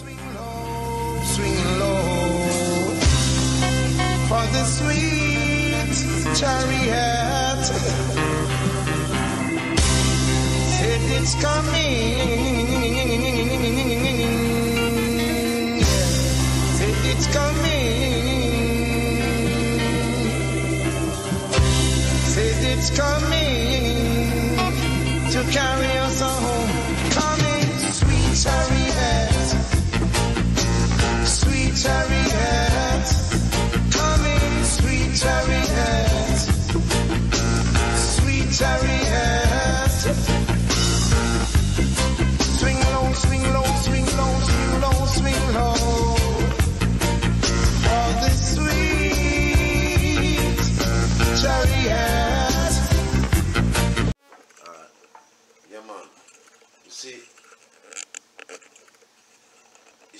Swing low for the sweet chariot. Said it's coming. Said it's coming. Said it's coming to carry us home. Coming, sweet chariot. Sweet chariot, coming, sweet chariot, sweet chariot. Swing low, swing low, swing low, swing low, swing low. For the sweet chariot. Yeah, man. You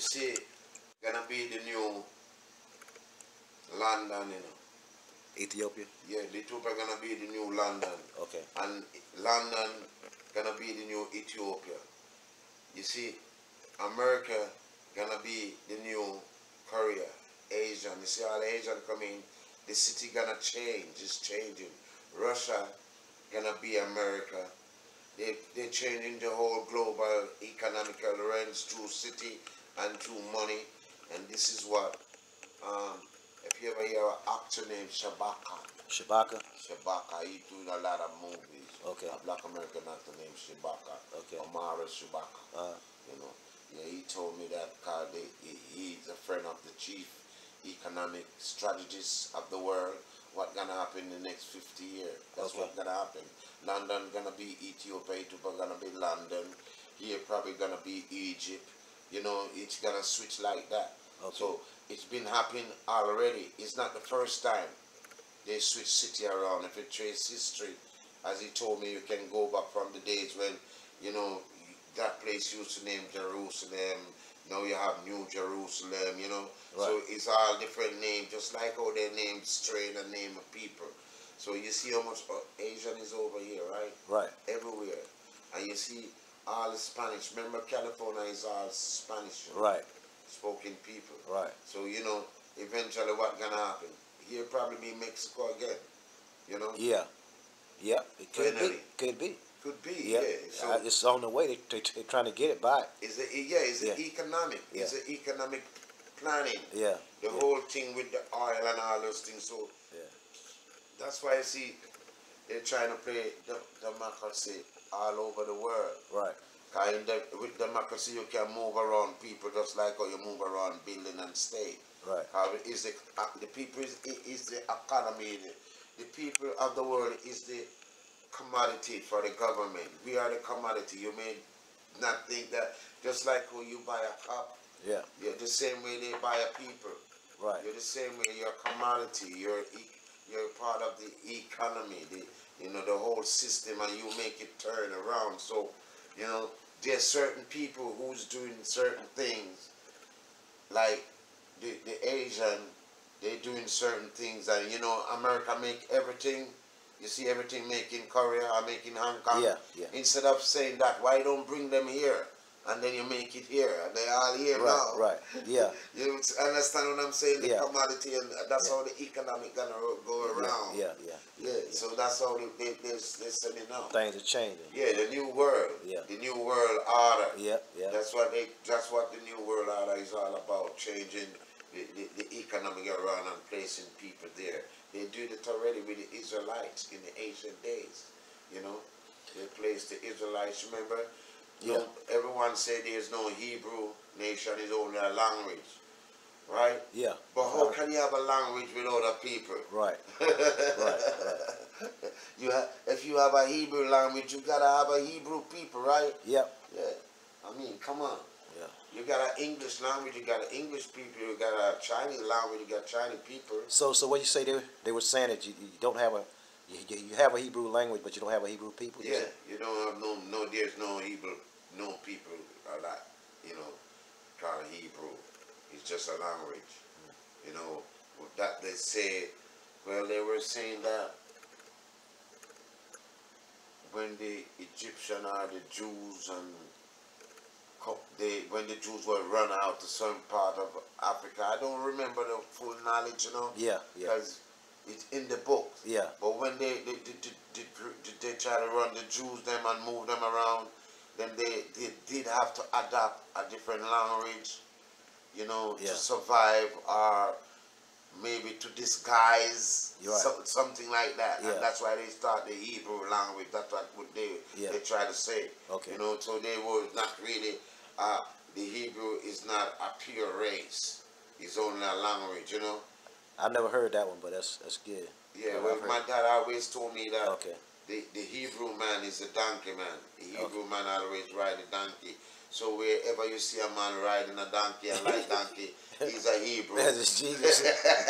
see, gonna be the new London, you know. Ethiopia? Yeah, Ethiopia gonna be the new London. Okay. And London gonna be the new Ethiopia. You see, America gonna be the new Korea, Asian. You see all the Asian coming, the city gonna change, it's changing. Russia gonna be America. They're changing the whole global economical range through city and through money. And this is what, if you ever hear an actor named Shabaka. Shabaka? Shabaka, he's doing a lot of movies. Okay. A black American actor named Shabaka. Okay. Omara Shabaka. You know, yeah, he told me that because he's a friend of the chief economic strategist of the world. What's gonna happen in the next 50 years? That's what's gonna happen. London gonna be Ethiopia, Ethiopia gonna be London. Here probably gonna be Egypt. You know, it's gonna switch like that. Okay. So it's been happening already. It's not the first time they switch city around. If you trace history, as he told me, you can go back from the days when, you know, that place used to name Jerusalem. Now you have New Jerusalem, you know. Right. So it's all different names, just like how they name strain and name of people. So you see how much Asian is over here, right? Right. Everywhere. And you see all the Spanish. Remember, California is all Spanish. Right. Spoken people. Right. So, you know, eventually what's going to happen? Here probably be Mexico again, you know? Yeah. Yeah, it could Finally. be. Could be. Could be, Yeah. yeah. So It's on the way. They're trying to get it by. it's economic. Yeah. It's an economic planning. Yeah. The whole thing with the oil and all those things. So Yeah. that's why I see they're trying to play democracy all over the world. Right. With democracy, you can move around people just like how you move around building and state. Right. Is the people is the economy. The people of the world is the commodity for the government. We are the commodity. You may not think that. Just like when you buy a cup, Yeah. you're the same way they buy a people. Right. You're the same way. You're a commodity. You're part of the economy. The whole system, and you make it turn around. So, you know, there's certain people who's doing certain things, like the Asian, they're doing certain things, and you know, America make everything. You see everything made in Korea or made in Hong Kong. Yeah, yeah. Instead of saying that, why don't bring them here? And then you make it here, and they're all here now. Right, yeah. You understand what I'm saying? The Yeah. commodity, and that's how the economic gonna go around. Yeah. So that's how they're sending out. Things are changing. Yeah, the new world. Yeah. The new world order. Yeah. That's what the new world order is all about, changing the economic around and placing people there. They did it already with the Israelites in the ancient days. You know, they placed the Israelites. Remember, everyone said there's no Hebrew nation, is only a language, right? Yeah. But how can you have a language without a people? Right. If you have a Hebrew language, you gotta have a Hebrew people, right? Yep. Yeah. I mean, come on. Yeah. You got an English language, you got an English people, you got a Chinese language, you got Chinese people. So what you say they were saying that you don't have you have a Hebrew language, but you don't have a Hebrew people? Yeah, you don't have there's no Hebrew, no people that, you know, called Hebrew. It's just a language. You know, that they say, well, they were saying that when the Egyptian or the Jews and when the Jews were run out to some part of Africa. I don't remember the full knowledge, you know. Yeah, yeah. Because it's in the book. Yeah. But when they try to run the Jews them and move them around, then they did have to adapt a different language, you know, Yeah. to survive or maybe to disguise, Right. something like that. Yeah. And that's why they start the Hebrew language. That's what they try to say. Okay. You know, so they were not really, the Hebrew is not a pure race. It's only a language, you know. I never heard that one, but that's good. Yeah, I've well, heard- my dad always told me that Okay. the Hebrew man is a donkey man. The Hebrew man always ride a donkey. So wherever you see a man riding a donkey and like donkey, he's a Hebrew. That's just Jesus.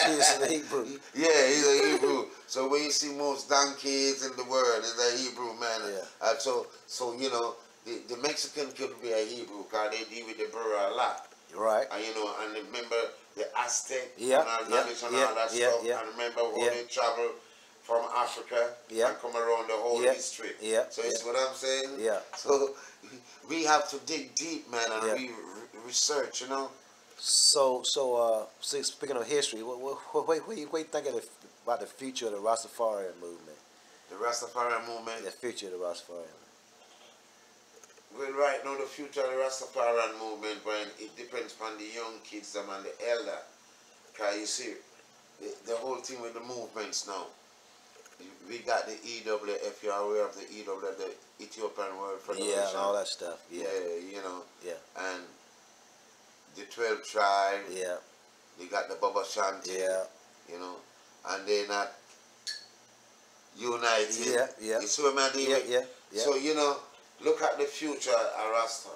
Jesus is the Hebrew. Yeah, he's a Hebrew. So when you see most donkeys in the world, it's a Hebrew man. Yeah. So you know, the Mexican could be a Hebrew because they deal with the burro a lot. Right. And you know, and remember the Aztec Yeah, and all yeah, knowledge and yeah, all that yeah, stuff. yeah. And remember how Yeah. they travel from Africa Yeah. and come around the whole Yeah, history. yeah, So you see what I'm saying? Yeah. So we have to dig deep, man, and Yeah. research, you know. So speaking of history, what do you think about the future of the Rastafarian movement? The Rastafarian movement. The future of the Rastafarian. Well, right now the future of the Rastafarian movement, when it depends on the young kids them and the elder. Cause you see, the whole thing with the movements now. We got the EWF, you're aware of the EWF, the Ethiopian World Federation. Yeah, and all that stuff. Yeah. Yeah, you know. Yeah. And the 12 tribe. Yeah. They got the Baba Shanti. Yeah. You know. And they're not united. Yeah, yeah. You see what I mean? Yeah. So, you know, look at the future of Rasta.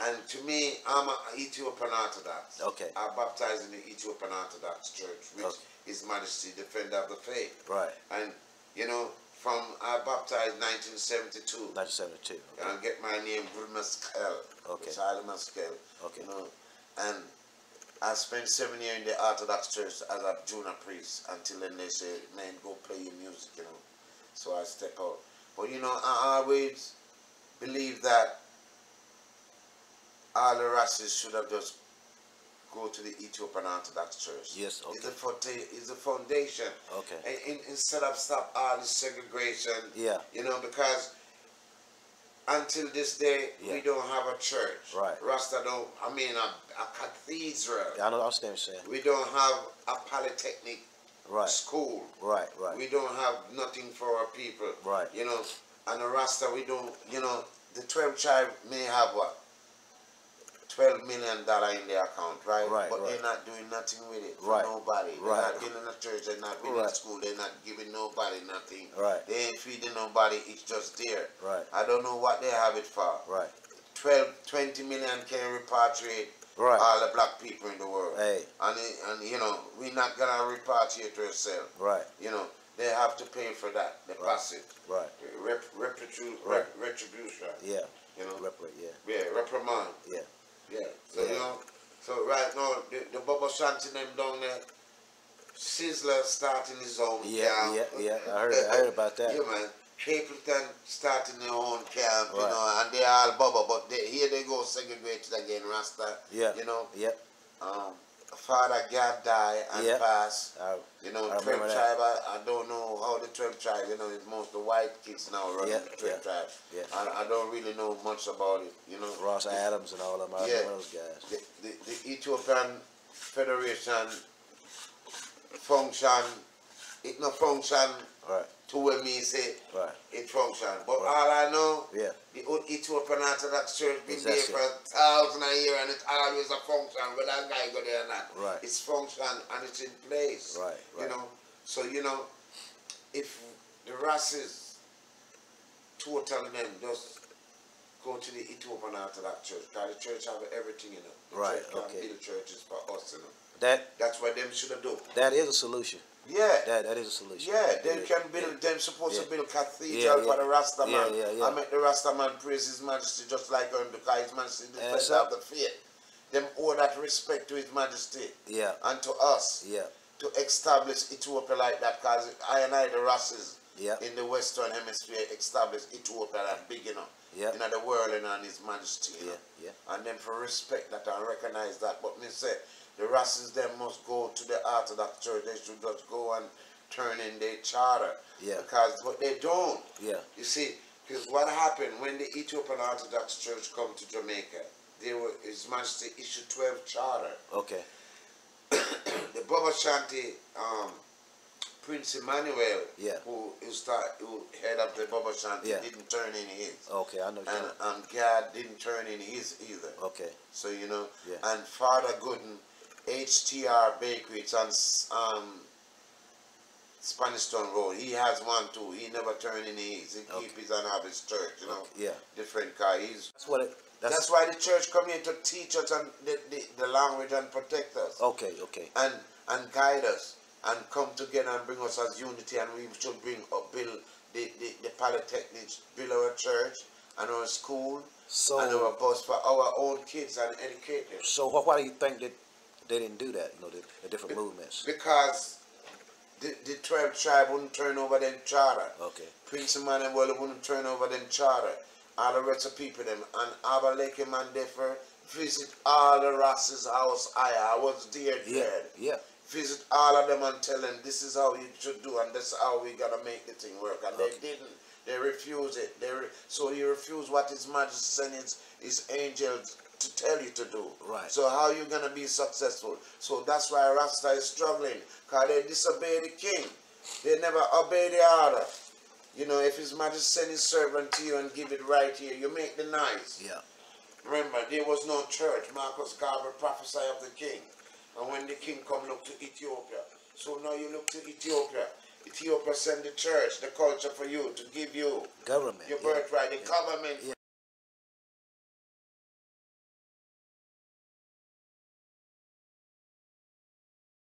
And to me, I'm an Ethiopian Orthodox. Okay. I baptized in the Ethiopian Orthodox Church, which Okay. His Majesty, Defender of the Faith. Right. And, you know, I baptized 1972. 1972. And I get my name, Halie Maskel. Okay. It's Halie Maskel. Okay. You know, and I spent 7 years in the Orthodox Church as a junior priest until then they say, man, go play your music, you know. So I step out. But, you know, I always believe that all the races should have just go to the Ethiopian Orthodox Church. Yes, okay. It's the foundation. Okay. And instead of stop all the segregation, Yeah. you know, because until this day, Yeah. we don't have a church. Right. Rasta don't, I mean, a cathedral. I know. I understand what you're saying. We don't have a polytechnic Right. school. Right. Right. We don't have nothing for our people. Right. You know, and the Rasta, we don't, you know, the 12 tribe may have what? $12 million in their account, right? Right, But right. they're not doing nothing with it for Right. nobody. They're Right. not building a church, they're not building a Right. school, they're not giving nobody nothing. Right. They ain't feeding nobody, it's just there. Right. I don't know what they have it for. Right. 20 million can repatriate Right. all the black people in the world. Hey. And you know, we're not gonna repatriate ourselves. Right. You know, they have to pay for that, the passive. Right. Right. Retribution. Yeah. You know? Yeah. Yeah, reprimand. Yeah. Yeah. So, Yeah. you know, so right now, the Baba Shanti them down there, Sizzler starting his own Yeah. camp. Yeah. I heard about that. Yeah, man. Capleton starting their own camp, you Right. know, and they all Baba, but here they go segregated again, Rasta. Yeah. You know, Yep. Father God died and Yeah. passed. You know, I 12 remember that. tribe, I don't know how the 12 tribe, you know, it's most the white kids now running Yeah, the 12 yeah, tribe. yeah. I don't really know much about it, you know. Ross Adams and all them. I Yeah. remember those guys. The Ethiopian Federation function, it no function Right. to where me say Right. it function. But Right. all I know, Yeah. the old Ethiopian Orthodox Church been That's there it. for thousands of years and it's always a function, whether that guy go there or not. Right. It's function and it's in place. Right, You right. know, so you know, if the races total them just go to the Ethiopian Orthodox Church, because the church have everything in it. The Right, church can't okay. build churches for us, you know. That's what them should have done. that is a solution. Yeah. That is a solution. Yeah, they Yeah, can build. yeah. Them supposed Yeah. to build cathedral Yeah, for the Rasta yeah, man. yeah. I make the Rasta man praise His Majesty just like him because His Majesty is the Yes, defender of sir. the faith. Them owe that respect to His Majesty Yeah. and to us Yeah. to establish Ethiopia like that. Because I and the Rastas Yeah. in the Western Hemisphere established Ethiopia that big enough. Yeah. in the world and on His Majesty. You know? Yeah. And then for respect that and recognize that. But me say, the Rastas them must go to the Orthodox Church. They should just go and turn in their charter. Yeah. But they don't. Yeah. You see, because what happened when the Ethiopian Orthodox Church come to Jamaica, His Majesty issued 12 charter. Okay. The Baba Shanti, Prince Emmanuel, Yeah. who head up the Baba Shanti, Yeah. didn't turn in his. Okay, I know. And Gad didn't turn in his either. Okay. So, you know, Yeah. and Father Gooden, HTR Bakery, it's on Spanish Town Road. He has one too. He never turned in his. He keep his and have his church, you know. Yeah. Different car. That's why the church come here to teach us and the language and protect us. Okay. And guide us and come together and bring us as unity, and we should build the polytechnics, build our church and our school and our bus for our own kids and educate them. So why do you think that they didn't do that? You know, the different movements. Because the 12 tribe wouldn't turn over them charter. Okay. Prince Emmanuel wouldn't turn over them charter. All the rest of people them and Abba Lake Man Defer visit all the Rastas' house. I was there. Yeah. Visit all of them and tell them this is how you should do and this is how we gotta make the thing work. And they didn't. They refused it. So you refuse what His Majesty sent his angels to tell you to do. Right. So how you gonna be successful? So that's why Rasta is struggling, because they disobey the king. They never obey the order. You know, if His Majesty send his servant to you and give it right here, you make the nice. Yeah. Remember, there was no church. Marcus Garvey prophesied of the king. And when the king come, look to Ethiopia. So now you look to Ethiopia. Ethiopia send the church, the culture for you, to give you Government. your birthright, the government.